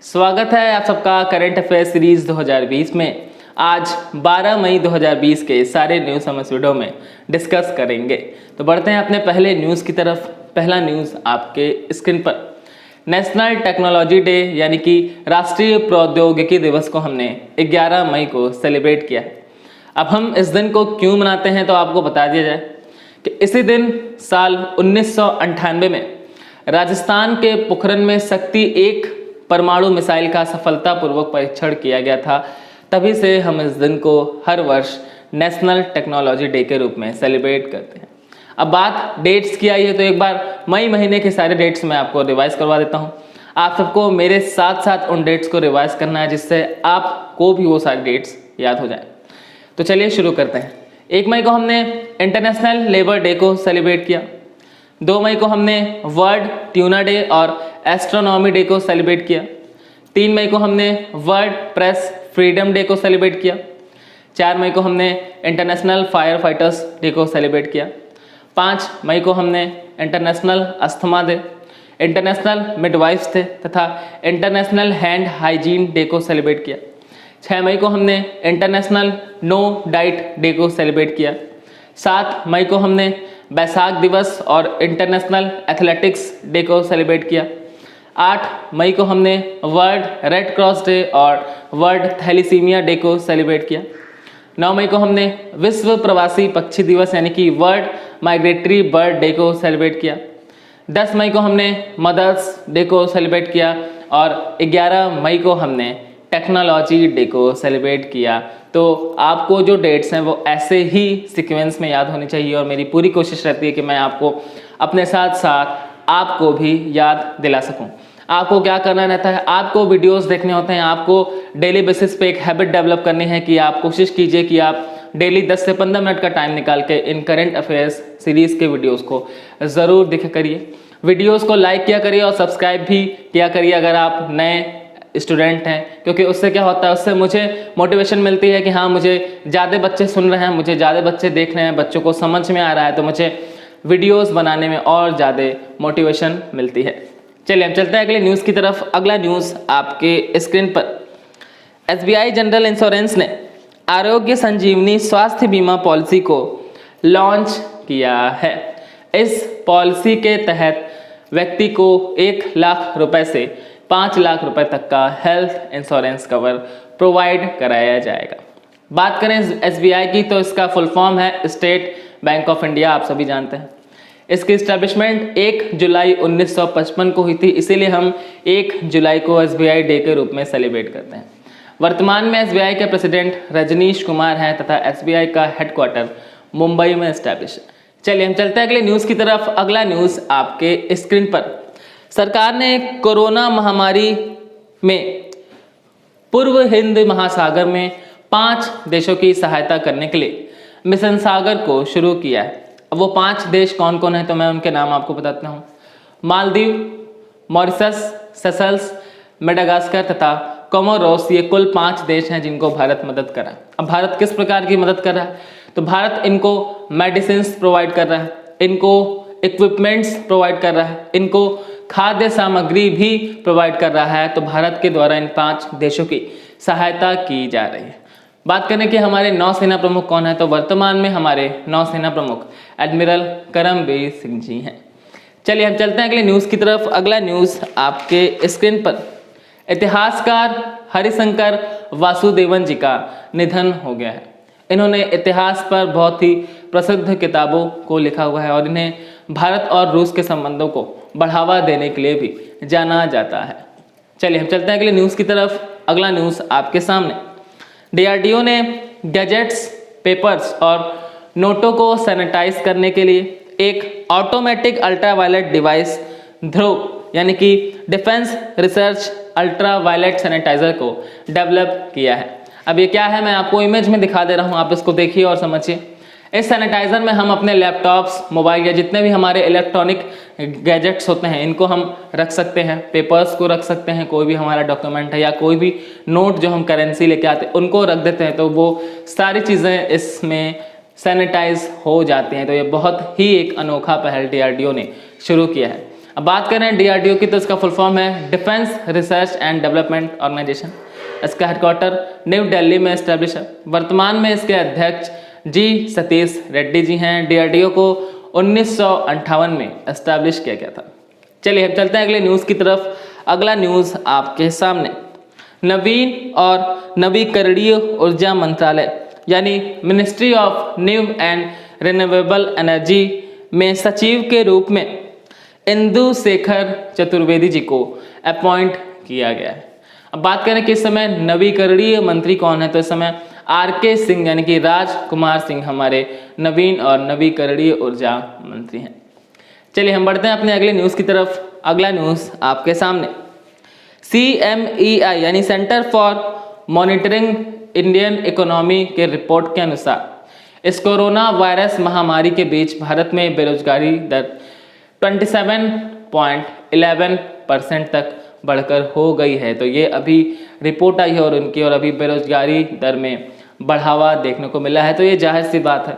स्वागत है आप सबका करंट अफेयर सीरीज 2020 में। आज 12 मई 2020 के सारे न्यूज़ हम इस वीडियो में डिस्कस करेंगे। तो बढ़ते हैं अपने पहले न्यूज़ की तरफ। पहला न्यूज़ आपके स्क्रीन पर। नेशनल टेक्नोलॉजी डे यानी कि राष्ट्रीय प्रौद्योगिकी दिवस को हमने 11 मई को सेलिब्रेट किया। अब हम इस दिन को क्यों मनाते हैं तो आपको बता दिया जाए कि इसी दिन साल 1998 में राजस्थान के पोखरण में शक्ति 1 परमाणु मिसाइल का सफलतापूर्वक परीक्षण किया गया था। तभी से हम इस दिन को हर वर्ष नेशनल टेक्नोलॉजी डे के रूप में सेलिब्रेट करते हैं। अब बात डेट्स की आई है तो एक बार मई महीने के सारे डेट्स मैं आपको रिवाइज करवा देता हूं। आप सबको मेरे साथ साथ उन डेट्स को रिवाइज करना है जिससे आपको भी वो सारे डेट्स याद हो जाए। तो चलिए शुरू करते हैं। 1 मई को हमने इंटरनेशनल लेबर डे को सेलिब्रेट किया। 2 मई को हमने वर्ल्ड ट्यूना डे और एस्ट्रोनॉमी डे को सेलिब्रेट किया। 3 मई को हमने वर्ल्ड प्रेस फ्रीडम डे को सेलिब्रेट किया। 4 मई को हमने इंटरनेशनल फायर फाइटर्स डे को सेलिब्रेट किया। 5 मई को हमने international asthma day, international midwives day तथा इंटरनेशनल हैंड हाइजीन डे को सेलिब्रेट किया। 6 मई को हमने इंटरनेशनल नो डाइट डे को सेलिब्रेट किया। 7 मई को हमने बैसाख दिवस और इंटरनेशनल एथलेटिक्स डे को सेलिब्रेट किया। 8 मई को हमने वर्ल्ड रेड क्रॉस डे और वर्ल्ड थैलीसीमिया डे को सेलिब्रेट किया। 9 मई को हमने विश्व प्रवासी पक्षी दिवस यानी कि वर्ल्ड माइग्रेटरी बर्ड डे को सेलिब्रेट किया। 10 मई को हमने मदर्स डे को सेलिब्रेट किया और 11 मई को हमने टेक्नोलॉजी डे को सेलिब्रेट किया। तो आपको जो डेट्स हैं वो ऐसे ही सीक्वेंस में याद होनी चाहिए और मेरी पूरी कोशिश रहती है कि मैं आपको अपने साथ साथ आपको भी याद दिला सकूं। आपको क्या करना रहता है, आपको वीडियोस देखने होते हैं, आपको डेली बेसिस पे एक हैबिट डेवलप करनी है कि आप कोशिश कीजिए कि आप डेली 10 से 15 मिनट का टाइम निकाल के इन करंट अफेयर्स सीरीज़ के वीडियोस को ज़रूर देखा करिए। वीडियोस को लाइक किया करिए और सब्सक्राइब भी किया करिए अगर आप नए स्टूडेंट हैं, क्योंकि उससे क्या होता है, उससे मुझे मोटिवेशन मिलती है कि हाँ मुझे ज़्यादा बच्चे सुन रहे हैं, मुझे ज़्यादा बच्चे देख रहे हैं, बच्चों को समझ में आ रहा है, तो मुझे वीडियोस बनाने में और ज़्यादा मोटिवेशन मिलती है। चलिए हम चलते हैं अगले न्यूज़ की तरफ। अगला न्यूज़ आपके स्क्रीन पर। SBI जनरल इंश्योरेंस ने आरोग्य संजीवनी स्वास्थ्य बीमा पॉलिसी को लॉन्च किया है। इस पॉलिसी के तहत व्यक्ति को 1 लाख रुपए से 5 लाख रुपए तक का हेल्थ इंश्योरेंस कवर प्रोवाइड कराया जाएगा। बात करें SBI की तो इसका फुल फॉर्म है स्टेट बैंक ऑफ इंडिया, आप सभी जानते हैं। इसकी इस्टेब्लिशमेंट 1 जुलाई 1955 को हुई थी, इसीलिए हम 1 जुलाई को SBI डे के रूप में सेलिब्रेट करते हैं। वर्तमान में SBI के प्रेसिडेंट रजनीश कुमार हैं तथा SBI का हेडक्वार्टर मुंबई में इस्टेब्लिश है। चलिए हम चलते हैं अगले न्यूज़ की तरफ। अगला न्यूज़ आपके स्क्रीन पर। सरकार ने कोरोना महामारी में पूर्व हिंद महासागर में 5 देशों की सहायता करने के लिए मिशन सागर को शुरू किया है। अब वो 5 देश कौन कौन है तो मैं उनके नाम आपको बताता हूँ। मालदीव, मॉरिशस, सेशल्स, मेडागास्कर तथा कोमोरोस, ये कुल 5 देश हैं जिनको भारत मदद कर रहा है। अब भारत किस प्रकार की मदद कर रहा है तो भारत इनको मेडिसिन प्रोवाइड कर रहा है, इनको इक्विपमेंट्स प्रोवाइड कर रहा है, इनको खाद्य सामग्री भी प्रोवाइड कर रहा है। तो भारत के द्वारा इन 5 देशों की सहायता की जा रही है। बात करें कि हमारे नौसेना प्रमुख कौन है तो वर्तमान में हमारे नौसेना प्रमुख एडमिरल करमबीर सिंह जी हैं। चलिए हम चलते हैं अगले न्यूज़ की तरफ। अगला न्यूज़ आपके स्क्रीन पर। इतिहासकार हरिशंकर वासुदेवन जी का निधन हो गया है। इन्होंने इतिहास पर बहुत ही प्रसिद्ध किताबों को लिखा हुआ है और इन्हें भारत और रूस के संबंधों को बढ़ावा देने के लिए भी जाना जाता है। चलिए हम चलते हैं अगले न्यूज़ की तरफ। अगला न्यूज़ आपके सामने। DRDO ने गैजेट्स, पेपर्स और नोटों को सैनिटाइज करने के लिए एक ऑटोमेटिक अल्ट्रावायलेट डिवाइस ध्रुव यानी कि डिफेंस रिसर्च अल्ट्रावायलेट सैनिटाइजर को डेवलप किया है। अब ये क्या है मैं आपको इमेज में दिखा दे रहा हूँ, आप इसको देखिए और समझिए। इस सैनिटाइजर में हम अपने लैपटॉप्स, मोबाइल या जितने भी हमारे इलेक्ट्रॉनिक गैजेट्स होते हैं इनको हम रख सकते हैं, पेपर्स को रख सकते हैं, कोई भी हमारा डॉक्यूमेंट है या कोई भी नोट जो हम करेंसी लेके आते हैं उनको रख देते हैं, तो वो सारी चीज़ें इसमें सैनिटाइज हो जाती हैं। तो ये बहुत ही एक अनोखा पहल DRDO ने शुरू किया है। अब बात करें DRDO की तो इसका फुल फॉर्म है defence research and development organisation. इसका हेडक्वार्टर न्यू दिल्ली में एस्टेब्लिश है। वर्तमान में इसके अध्यक्ष जी सतीश रेड्डी जी हैं। DRDO को 1958 में एस्टेब्लिश किया गया था। चलिए हम चलते हैं अगले न्यूज़ की तरफ। अगला न्यूज़ आपके सामने, नवीन और नवीकरणीय ऊर्जा मंत्रालय यानी ministry of new and renewable energy में सचिव के रूप में इंदु शेखर चतुर्वेदी जी को अपॉइंट किया गया है। अब बात करें कि इस समय नवीकरणीय मंत्री कौन है, तो इस समय RK सिंह यानी कि राजकुमार सिंह हमारे नवीन और नवीकरणीय ऊर्जा मंत्री हैं। चलिए हम बढ़ते हैं अपने अगले न्यूज़ की तरफ। अगला न्यूज़ आपके सामने, CMEI यानी centre for monitoring Indian economy के रिपोर्ट के अनुसार इस कोरोना वायरस महामारी के बीच भारत में बेरोजगारी दर 27.11% तक बढ़कर हो गई है। तो ये अभी रिपोर्ट आई है और उनकी, और अभी बेरोजगारी दर में बढ़ावा देखने को मिला है। तो ये जाहिर सी बात है,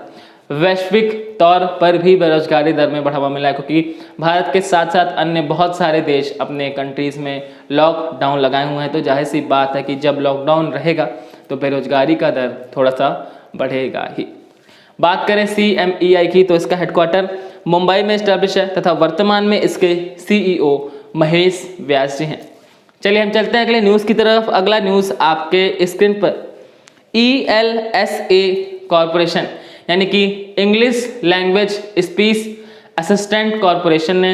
वैश्विक तौर पर भी बेरोजगारी दर में बढ़ावा मिला है, क्योंकि भारत के साथ साथ अन्य बहुत सारे देश अपने कंट्रीज़ में लॉकडाउन लगाए हुए हैं। तो जाहिर सी बात है कि जब लॉकडाउन रहेगा तो बेरोजगारी का दर थोड़ा सा बढ़ेगा ही। बात करें CMEI की तो इसका हेडक्वार्टर मुंबई में एस्टैब्लिश है तथा वर्तमान में इसके CEO महेश व्यास जी हैं। चलिए हम चलते हैं अगले न्यूज़ की तरफ। अगला न्यूज़ आपके स्क्रीन पर, ELSA कॉरपोरेशन यानी कि English language speech assistant corporation ने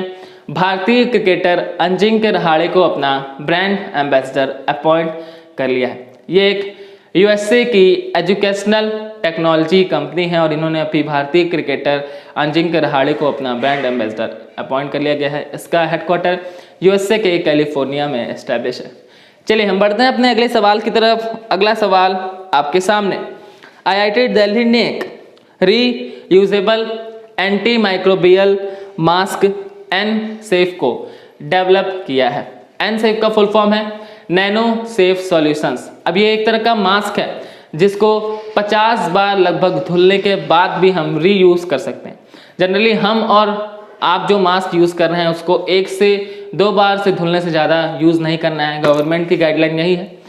भारतीय क्रिकेटर अजिंक्य रहाणे को अपना ब्रांड एम्बेसडर अपॉइंट कर लिया है। ये एक USA की एजुकेशनल टेक्नोलॉजी कंपनी है और इन्होंने अभी भारतीय क्रिकेटर अजिंक्य रहाणे को अपना ब्रांड एम्बेसडर अपॉइंट कर लिया गया है। इसका हेडक्वार्टर USA के कैलिफोर्निया में एस्टैब्लिश है। चलिए हम बढ़ते हैं अपने अगले सवाल की तरफ। अगला सवाल आपके सामने, IIT दिल्ली ने एक reusable anti microbial mask NSafe को डेवलप किया है। NSafe का फुल फॉर्म है नैनो सेफ सॉल्यूशंस। अब ये एक तरह का मास्क है जिसको 50 बार लगभग धुलने के बाद भी हम रीयूज़ कर सकते हैं। जनरली हम और आप जो मास्क यूज़ कर रहे हैं उसको 1 से 2 बार से धुलने से ज़्यादा यूज़ नहीं करना है। गवर्नमेंट की गाइडलाइन यही है।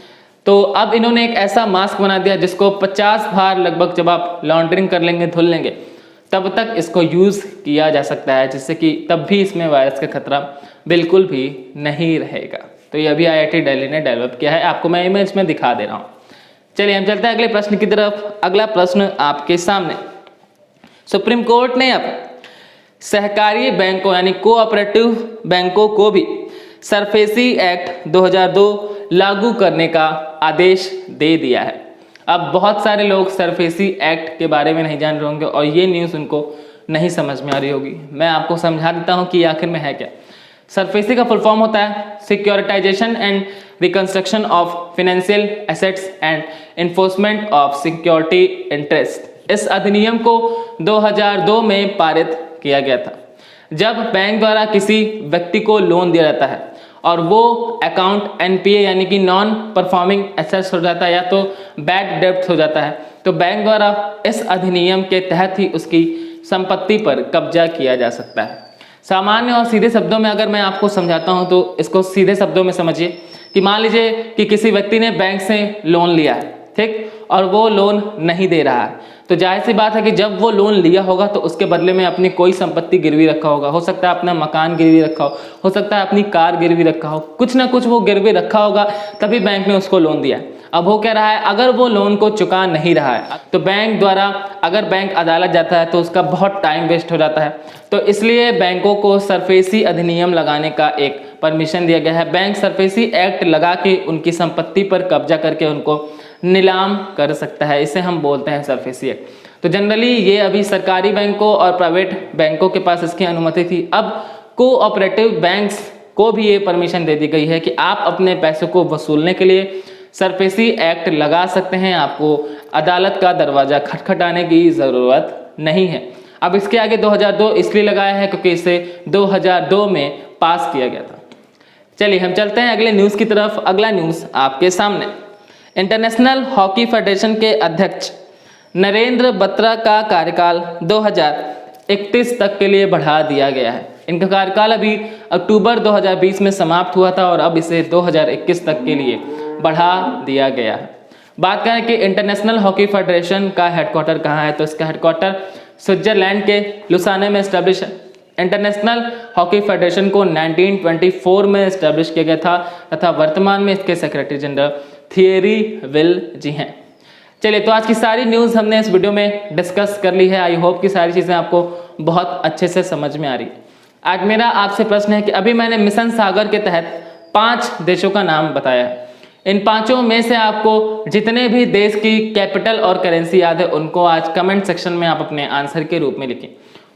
तो अब इन्होंने एक ऐसा मास्क बना दिया जिसको 50 बार लगभग जब आप लॉन्ड्रिंग कर लेंगे, धुल लेंगे, तब तक इसको यूज़ किया जा सकता है, जिससे कि तब भी इसमें वायरस का खतरा बिल्कुल भी नहीं रहेगा। तो ये अभी IIT दिल्ली ने डेवलप किया है। आपको मैं इमेज में दिखा दे रहा हूँ। चलिए हम चलते हैं अगले प्रश्न की तरफ। अगला प्रश्न आपके सामने, सुप्रीम कोर्ट ने अब सहकारी बैंकों यानी कोऑपरेटिव बैंकों को भी सरफेसी एक्ट 2002 लागू करने का आदेश दे दिया है। अब बहुत सारे लोग सरफेसी एक्ट के बारे में नहीं जान रहे होंगे और ये न्यूज़ उनको नहीं समझ में आ रही होगी। मैं आपको समझा देता हूँ कि आखिर में है क्या। सरफेसी का फुल फॉर्म होता है securitisation and reconstruction of financial assets and enforcement of security interest. इस अधिनियम को 2002 में पारित किया गया था। जब बैंक द्वारा किसी व्यक्ति को लोन दिया जाता है और वो अकाउंट NPA यानी कि नॉन परफॉर्मिंग एसेट्स हो जाता है या तो बैड डेब्ट हो जाता है, तो बैंक द्वारा इस अधिनियम के तहत ही उसकी संपत्ति पर कब्जा किया जा सकता है। सामान्य और सीधे शब्दों में अगर मैं आपको समझाता हूं तो इसको सीधे शब्दों में समझिए कि मान लीजिए कि किसी व्यक्ति ने बैंक से लोन लिया है, ठीक, और वो लोन नहीं दे रहा है, तो जाहिर सी बात है कि जब वो लोन लिया होगा तो उसके बदले में अपनी कोई संपत्ति गिरवी रखा होगा। हो सकता है अपना मकान गिरवी रखा हो सकता है अपनी कार गिरवी रखा हो, कुछ ना कुछ वो गिरवी रखा होगा, तभी बैंक ने उसको लोन दिया। अब वो कह रहा है अगर वो लोन को चुका नहीं रहा है तो बैंक द्वारा, अगर बैंक अदालत जाता है तो उसका बहुत टाइम वेस्ट हो जाता है। तो इसलिए बैंकों को सरफेसी अधिनियम लगाने का एक परमिशन दिया गया है। बैंक सरफेसी एक्ट लगा के उनकी संपत्ति पर कब्जा करके उनको नीलाम कर सकता है। इसे हम बोलते हैं सरफेसी एक्ट। तो जनरली ये अभी सरकारी बैंकों और प्राइवेट बैंकों के पास इसकी अनुमति थी। अब कोऑपरेटिव बैंक्स को भी ये परमिशन दे दी गई है कि आप अपने पैसों को वसूलने के लिए सरफेसी एक्ट लगा सकते हैं। आपको अदालत का दरवाज़ा खटखटाने की ज़रूरत नहीं है। अब इसके आगे 2002 इसलिए लगाया है क्योंकि इसे 2002 में पास किया गया था। चलिए हम चलते हैं अगले न्यूज़ की तरफ। अगला न्यूज़ आपके सामने, इंटरनेशनल हॉकी फेडरेशन के अध्यक्ष नरेंद्र बत्रा का कार्यकाल 2031 तक के लिए बढ़ा दिया गया है। इनका कार्यकाल अभी अक्टूबर 2020 में समाप्त हुआ था और अब इसे 2021 तक के लिए बढ़ा दिया गया है। बात करें कि इंटरनेशनल हॉकी फेडरेशन का हेडक्वार्टर कहाँ है, तो इसका हेडक्वार्टर स्विट्जरलैंड के लुसाने में एस्टेब्लिश है। इंटरनेशनल हॉकी फेडरेशन को 1924 में एस्टेब्लिश किया गया था तथा वर्तमान में इसके सेक्रेटरी जनरल थियरी विल जी हैं। चलिए, तो आज की सारी न्यूज़ हमने इस वीडियो में डिस्कस कर ली है। आई होप कि सारी चीज़ें आपको बहुत अच्छे से समझ में आ रही। आज मेरा आपसे प्रश्न है कि अभी मैंने मिशन सागर के तहत 5 देशों का नाम बताया है। इन 5 में से आपको जितने भी देश की कैपिटल और करेंसी याद है उनको आज कमेंट सेक्शन में आप अपने आंसर के रूप में लिखें।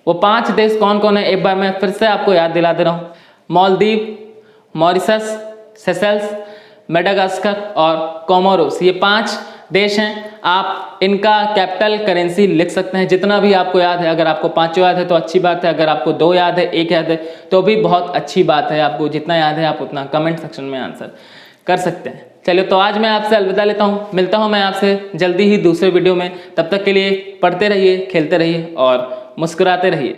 वो 5 देश कौन कौन है एक बार मैं फिर से आपको याद दिला दे रहा हूँ। मालदीव, मॉरिशस, सेशल्स, मेडागास्कर और कोमोरोस, ये 5 देश हैं। आप इनका कैपिटल करेंसी लिख सकते हैं जितना भी आपको याद है। अगर आपको 5 याद है तो अच्छी बात है, अगर आपको 2 याद है, 1 याद है तो भी बहुत अच्छी बात है। आपको जितना याद है आप उतना कमेंट सेक्शन में आंसर कर सकते हैं। चलिए, तो आज मैं आपसे अलविदा लेता हूँ। मिलता हूँ मैं आपसे जल्दी ही दूसरे वीडियो में। तब तक के लिए पढ़ते रहिए, खेलते रहिए और मुस्कुराते रहिए।